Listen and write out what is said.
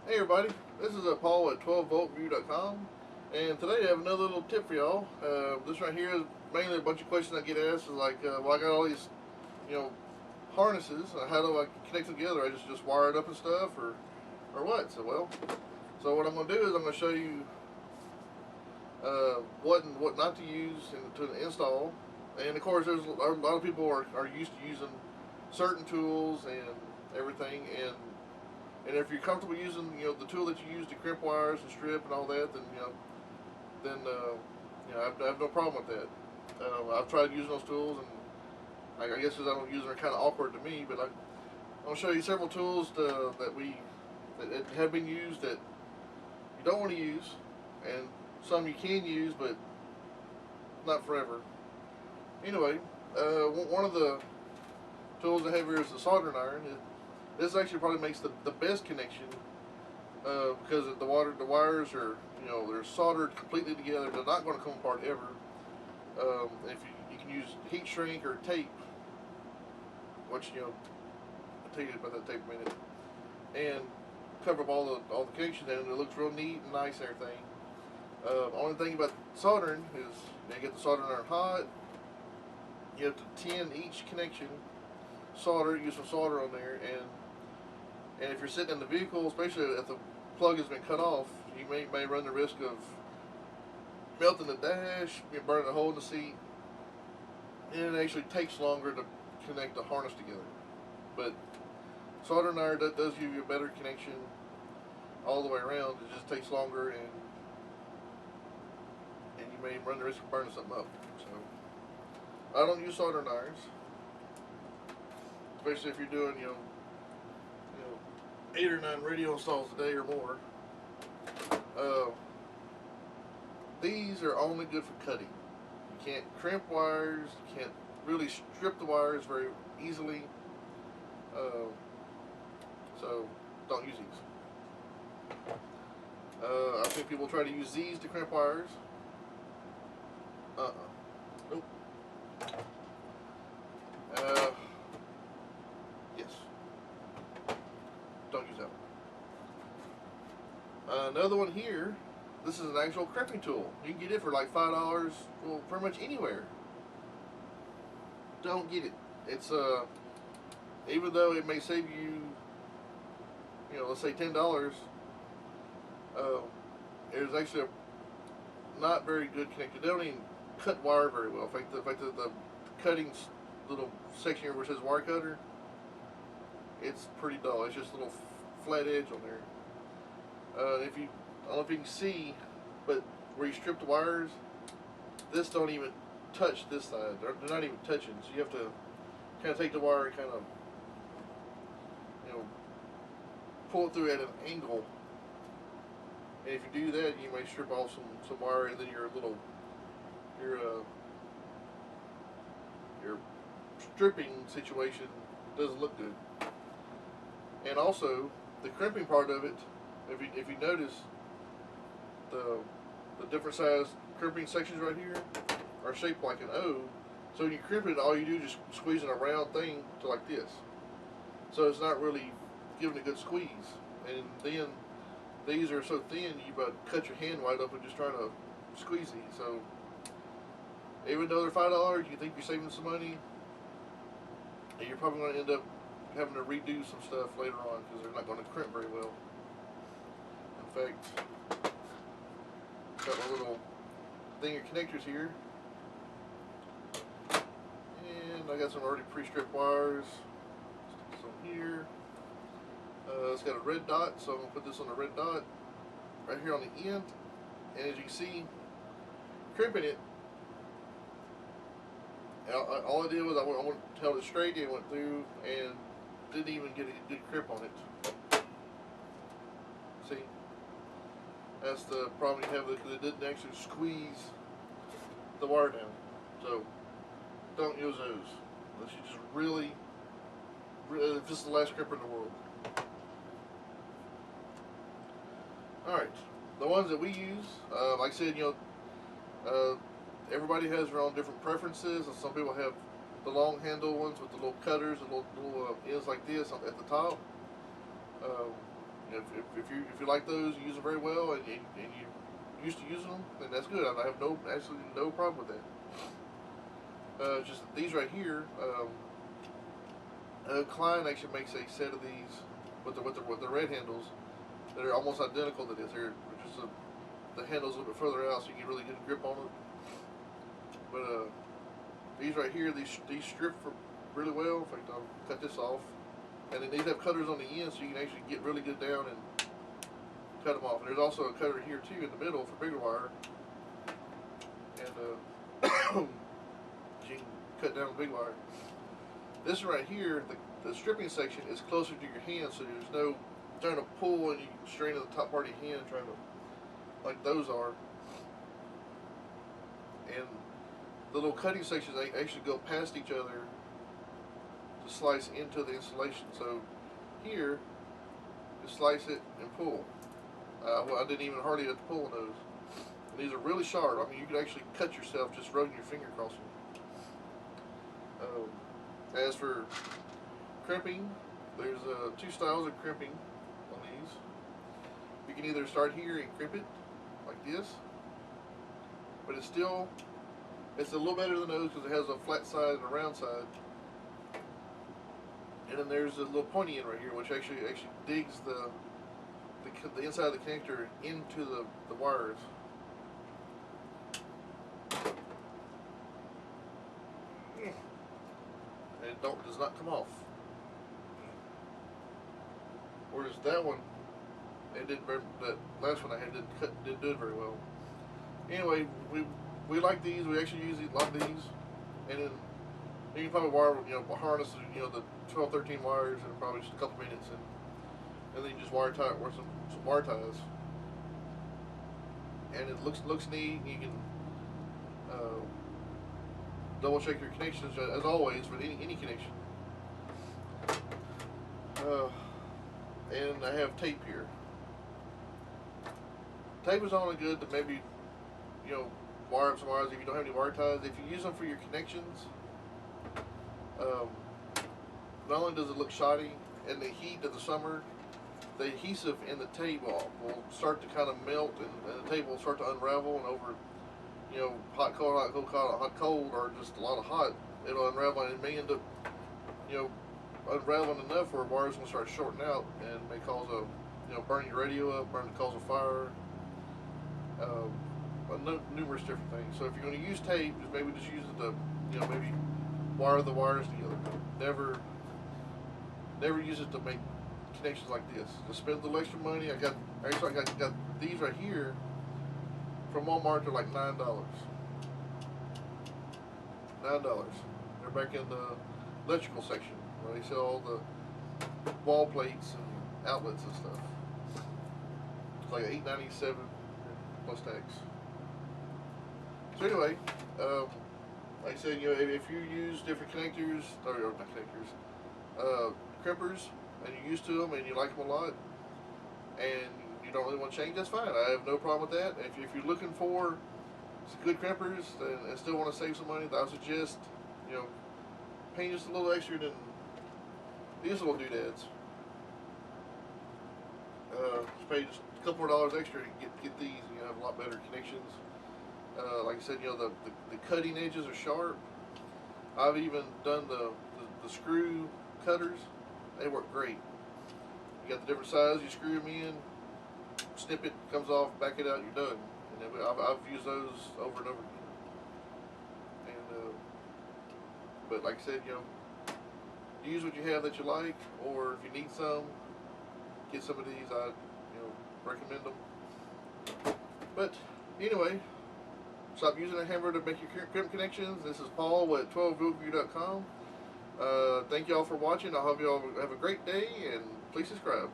Hey everybody, this is Paul at 12voltview.com, and today I have another little tip for y'all. This right here is mainly a bunch of questions I get asked. Is like, well, I got all these, you know, harnesses. How do I connect them together? I just wire it up and stuff, or what? So what I'm going to do is I'm going to show you what and what not to use and to install. And of course, there's a lot of people are used to using certain tools and everything, and if you're comfortable using, the tool that you use to crimp wires and strip and all that, then I have no problem with that. I've tried using those tools, and I guess because I don't use them, they're kind of awkward to me. But I'll show you several tools that have been used that you don't want to use, and some you can use, but not forever. Anyway, one of the tools I have here is the soldering iron. This actually probably makes the best connection because the wires are, they're soldered completely together. They're not going to come apart ever. If you can use heat shrink or tape, which I'll tell you about that tape in a minute, and cover up all the connections, and it looks real neat and nice and everything. Only thing about soldering is you get the soldering iron hot. You have to tin each connection, solder, use some solder on there, and if you're sitting in the vehicle, especially if the plug has been cut off, you may run the risk of melting the dash, burning a hole in the seat, and it actually takes longer to connect the harness together. But soldering iron does give you a better connection all the way around. It just takes longer, and you may run the risk of burning something up. So I don't use soldering irons, especially if you're doing 8 or 9 radio installs a day or more. Uh, these are only good for cutting. You can't crimp wires. You can't really strip the wires very easily. So don't use these. I think people try to use these to crimp wires. Nope. Uh, yes. Don't use that one. Another one here. This is an actual crimping tool. You can get it for like $5. Well, pretty much anywhere. Don't get it. It's even though it may save you, let's say $10. It's actually not very good connected. They don't even cut wire very well. In fact, the cutting little section here where it says wire cutter, it's pretty dull. It's just a little flat edge on there. If you, I don't know if you can see, but where you strip the wires, this don't even touch this side. They're not even touching. So you have to kind of take the wire and kind of, pull it through at an angle. And if you do that, you may strip off some wire, and then your your stripping situation doesn't look good. And also, the crimping part of it, if you notice, the different size crimping sections right here are shaped like an O. So when you crimp it, all you do is just squeeze in a round thing to like this. So it's not really giving a good squeeze. And then these are so thin, you about cut your hand wide open just trying to squeeze these. So even though they're $5, you think you're saving some money, and you're probably going to end up having to redo some stuff later on because they're not going to crimp very well. In fact, got my little thing of connectors here, and I got some already pre-stripped wires. Stick some here. It's got a red dot, so I'm going to put this on the red dot right here on the end. And as you can see, crimping it, all I did was I held it straight and went through and didn't even get a good crimp on it. See? That's the problem you have because it didn't actually squeeze the wire down. So don't use those unless you just really, if this is the last crimper in the world. Alright, the ones that we use, like I said, everybody has their own different preferences, and some people have the long handle ones with the little cutters and little ends like this at the top. If if you like those, you use them very well, and you used to using them, then that's good. I have absolutely no problem with that. Just these right here. Klein actually makes a set of these with the red handles that are almost identical to this. They're just the handles a little bit further out, so you get really good grip on it. But these right here, these strip for really well. In fact, I'll cut this off, and then these have cutters on the end, so you can actually get really good down and cut them off. And there's also a cutter here too in the middle for bigger wire, and you can cut down the big wire. This one right here, the stripping section is closer to your hand, so there's no trying to pull and you strain at the top part of your hand, trying to, like those are. And the little cutting sections, they actually go past each other to slice into the insulation. So here, you slice it and pull. Well, I didn't even hardly have to pull on those. And these are really sharp. I mean, you could actually cut yourself just running your finger across them. As for crimping, there's two styles of crimping on these. You can either start here and crimp it like this, but it's a little better than those because it has a flat side and a round side. And then there's a little pointy end right here, which actually digs the inside of the connector into the wires. And it does not come off. Whereas that one, that last one I had didn't do it very well. Anyway, we like these. We actually use a lot of these, and then you can probably harness the 12, 13 wires in probably just a couple minutes, and then you just wire tie it with some wire ties, and it looks neat. You can double check your connections as always with any connection. And I have tape here. Tape is only good to maybe wire up some wires if you don't have any wire ties. If you use them for your connections, not only does it look shoddy, in the heat of the summer, the adhesive in the tape will start to kind of melt, and the tape will start to unravel, and over hot cold, hot cold, or just a lot of hot, it'll unravel, and it may end up unraveling enough where wires will start shorting out and may cause burn your radio up, cause a fire, numerous different things. So if you're going to use tape, maybe just use it to maybe wire the wires together. Never use it to make connections like this. To spend a little extra money, I got these right here from Walmart. They're like $9. They're back in the electrical section where they sell all the wall plates and outlets and stuff. It's like $8.97 plus tax. So anyway, like I said, if you use different connectors, or not connectors, crimpers, and you're used to them and you like them a lot, and you don't really want to change, that's fine. I have no problem with that. If you're looking for some good crimpers and still want to save some money, I would suggest paying just a little extra than these little doodads. Just pay just a couple more dollars extra to get these, and you have a lot better connections. Like I said, the cutting edges are sharp. I've even done the screw cutters. They work great. You got the different sizes, you screw them in, snip it, comes off, back it out, you're done. And I've used those over and over again. And but like I said, use what you have that you like, or if you need some, get some of these. I recommend them. But anyway, stop using a hammer to make your crimp connections. This is Paul at 12voltview.com. Thank y'all for watching. I hope y'all have a great day, and please subscribe.